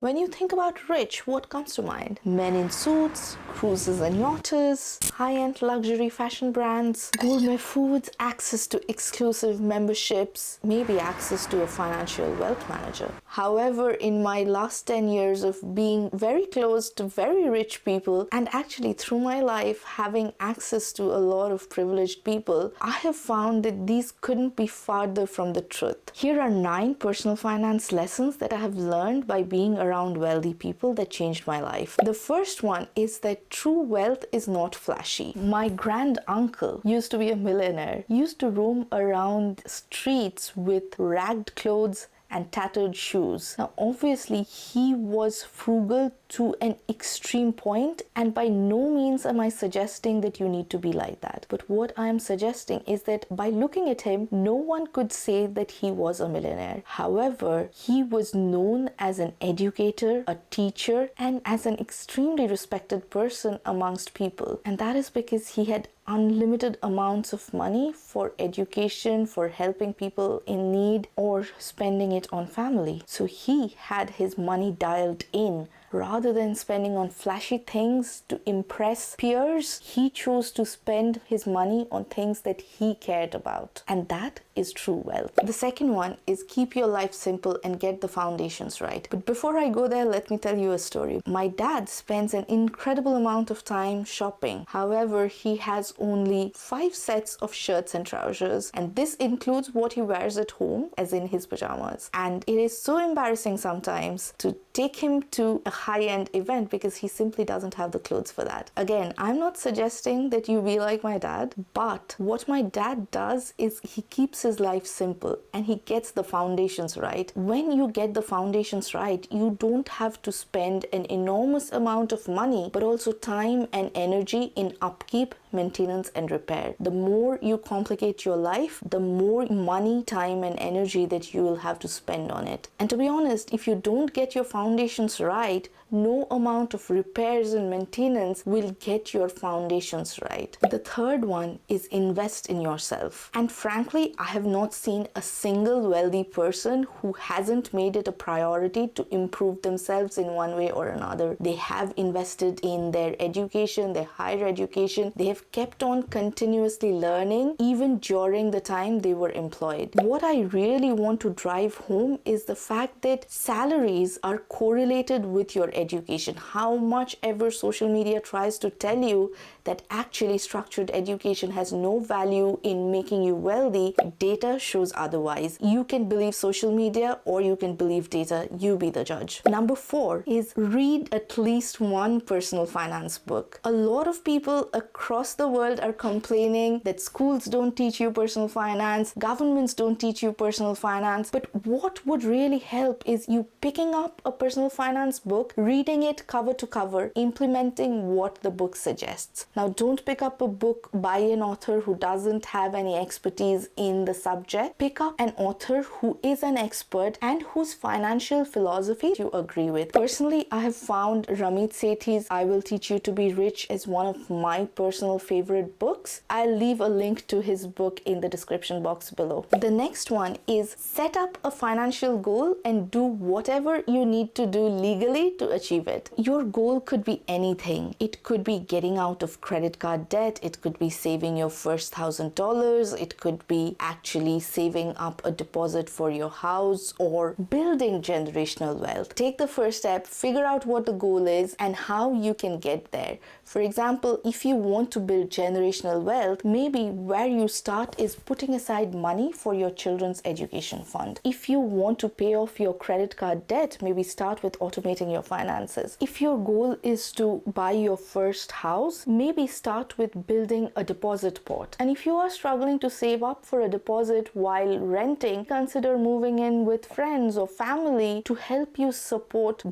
When you think about rich, what comes to mind? Men in suits, cruises and yachts, high-end luxury fashion brands, gourmet foods, access to exclusive memberships, maybe access to a financial wealth manager. However, in my last 10 years of being very close to very rich people and actually through my life having access to a lot of privileged people, I have found that these couldn't be farther from the truth. Here are 9 personal finance lessons that I have learned by being around wealthy people that changed my life. The first one is that true wealth is not flashy. My grand uncle used to be a millionaire, used to roam around streets with ragged clothes and tattered shoes. Now obviously he was frugal to an extreme point, and by no means am I suggesting that you need to be like that. But what I am suggesting is that by looking at him, no one could say that he was a millionaire. However, he was known as an educator, a teacher, and as an extremely respected person amongst people. And that is because he had unlimited amounts of money for education, for helping people in need, or spending it on family. So he had his money dialed in. Rather than spending on flashy things to impress peers, he chose to spend his money on things that he cared about. And that is true wealth. The second one is keep your life simple and get the foundations right. But before I go there, let me tell you a story. My dad spends an incredible amount of time shopping. However, he has only 5 sets of shirts and trousers, and this includes what he wears at home, as in his pajamas. And it is so embarrassing sometimes to take him to a high-end event because he simply doesn't have the clothes for that. Again, I'm not suggesting that you be like my dad, but what my dad does is he keeps his life simple and he gets the foundations right. When you get the foundations right, you don't have to spend an enormous amount of money, but also time and energy in upkeep, maintenance and repair. The more you complicate your life, the more money, time and energy that you will have to spend on it. And to be honest, if you don't get your foundations right, no amount of repairs and maintenance will get your foundations right. The third one is invest in yourself. And frankly, I have not seen a single wealthy person who hasn't made it a priority to improve themselves in one way or another. They have invested in their education, their higher education. They have kept on continuously learning even during the time they were employed. What I really want to drive home is the fact that salaries are correlated with your education. How much ever social media tries to tell you that actually structured education has no value in making you wealthy, data shows otherwise. You can believe social media or you can believe data. You be the judge. Number 4 is read at least one personal finance book. A lot of people across the world are complaining that schools don't teach you personal finance, governments don't teach you personal finance, but what would really help is you picking up a personal finance book, reading it cover to cover, implementing what the book suggests. Now, don't pick up a book by an author who doesn't have any expertise in the subject. Pick up an author who is an expert and whose financial philosophy you agree with. Personally, I have found Ramit Sethi's I Will Teach You to Be Rich as one of my personal favorite books. I'll leave a link to his book in the description box below. The next one is set up a financial goal and do whatever you need to do legally to achieve it. Your goal could be anything. It could be getting out of credit card debt. It could be saving your first $1,000. It could be actually saving up a deposit for your house or building generational wealth. Take the first step, figure out what the goal is and how you can get there. For example, if you want to build generational wealth, maybe where you start is putting aside money for your children's education fund. If you want to pay off your credit card debt, maybe start with automating your finances. If your goal is to buy your first house, maybe start with building a deposit pot. And if you are struggling to save up for a deposit while renting, consider moving in with friends or family to help you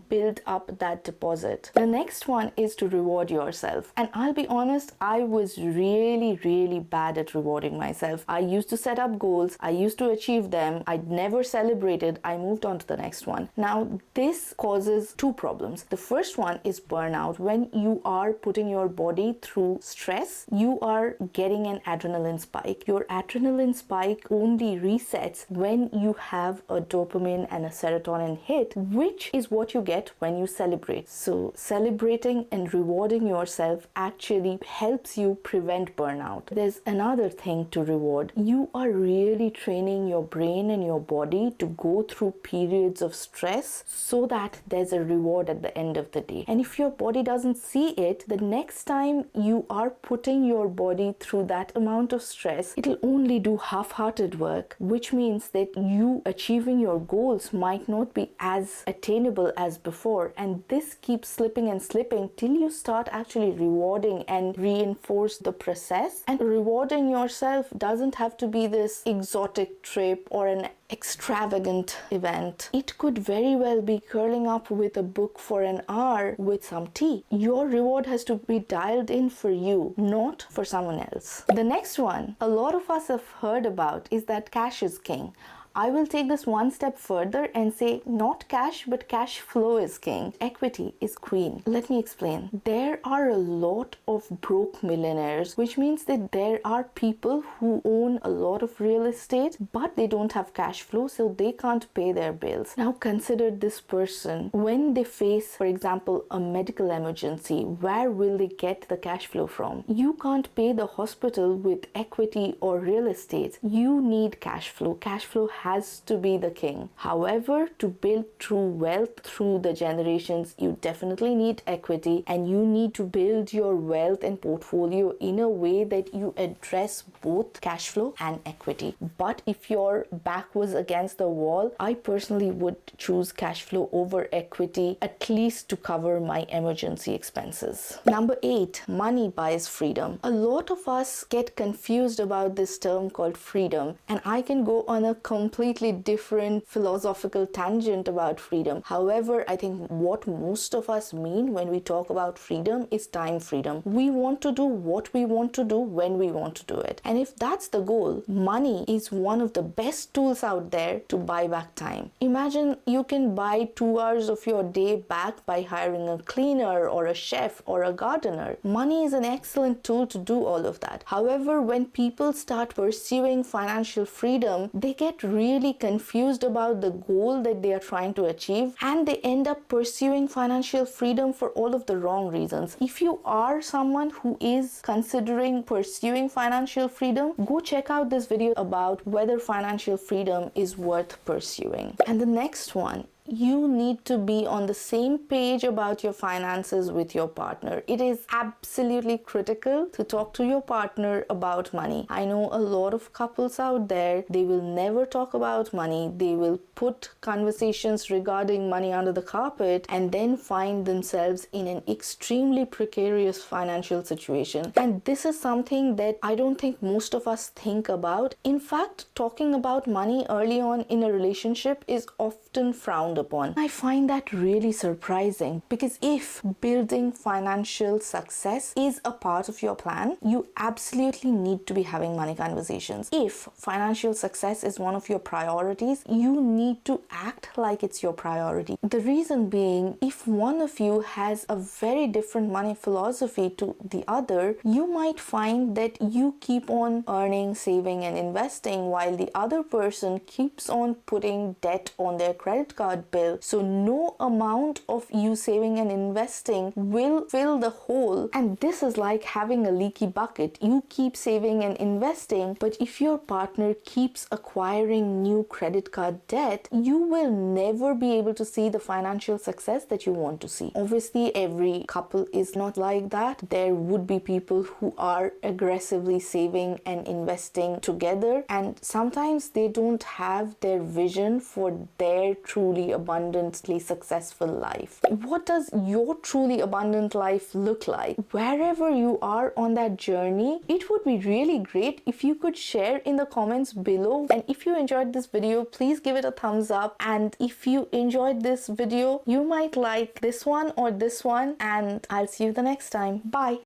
build up that deposit. The next one is to reward yourself. And I'll be honest, I was really bad at rewarding myself. I used to set up goals, I used to achieve them, I'd never celebrated, I moved on to the next one. Now, this causes two problems. The first one is burnout. When you are putting your body through stress, you are getting an adrenaline spike. Your adrenaline spike only resets when you have a dopamine and a serotonin hit, which is what you get when you celebrate. So celebrating and rewarding yourself actually helps you prevent burnout. There's another thing to reward. You are really training your brain and your body to go through periods of stress so that there's a reward at the end of the day. And if your body doesn't see it, the next time you are putting your body through that amount of stress, it'll only do half-hearted work, which means that you achieving your goals might not be as attainable as before. And this keeps slipping and slipping till you start actually rewarding and reinforce the process. And rewarding yourself doesn't have to be this exotic trip or an extravagant event. It could very well be curling up with a book for an hour with some tea. Your reward has to be dialed in for you, not for someone else. The next one a lot of us have heard about is that cash is king. I will take this one step further and say not cash, but cash flow is king. Equity is queen. Let me explain. There are a lot of broke millionaires, which means that there are people who own a lot of real estate, but they don't have cash flow, so they can't pay their bills. Now consider this person. When they face, for example, a medical emergency, where will they get the cash flow from? You can't pay the hospital with equity or real estate. You need cash flow. Cash flow has to be the king. However, to build true wealth through the generations, you definitely need equity, and you need to build your wealth and portfolio in a way that you address both cash flow and equity. But if your back was against the wall, I personally would choose cash flow over equity, at least to cover my emergency expenses. Number 8, money buys freedom. A lot of us get confused about this term called freedom, and I can go on a completely different philosophical tangent about freedom. However, I think what most of us mean when we talk about freedom is time freedom. We want to do what we want to do when we want to do it. And if that's the goal, money is one of the best tools out there to buy back time. Imagine you can buy 2 hours of your day back by hiring a cleaner or a chef or a gardener. Money is an excellent tool to do all of that. However, when people start pursuing financial freedom, they get really confused about the goal that they are trying to achieve, and they end up pursuing financial freedom for all of the wrong reasons. If you are someone who is considering pursuing financial freedom, go check out this video about whether financial freedom is worth pursuing. And the next one, you need to be on the same page about your finances with your partner. It is absolutely critical to talk to your partner about money. I know a lot of couples out there, they will never talk about money. They will put conversations regarding money under the carpet and then find themselves in an extremely precarious financial situation. And this is something that I don't think most of us think about. In fact, talking about money early on in a relationship is often frowned upon. I find that really surprising, because if building financial success is a part of your plan, you absolutely need to be having money conversations. If financial success is one of your priorities, you need to act like it's your priority. The reason being, if one of you has a very different money philosophy to the other, you might find that you keep on earning, saving and investing while the other person keeps on putting debt on their credit card bill. So no amount of you saving and investing will fill the hole. And this is like having a leaky bucket. You keep saving and investing, but if your partner keeps acquiring new credit card debt, you will never be able to see the financial success that you want to see. Obviously, every couple is not like that. There would be people who are aggressively saving and investing together, and sometimes they don't have their vision for their truly abundantly successful life. What does your truly abundant life look like? Wherever you are on that journey, it would be really great if you could share in the comments below. And if you enjoyed this video, please give it a thumbs up. And if you enjoyed this video, you might like this one or this one, and I'll see you the next time. Bye.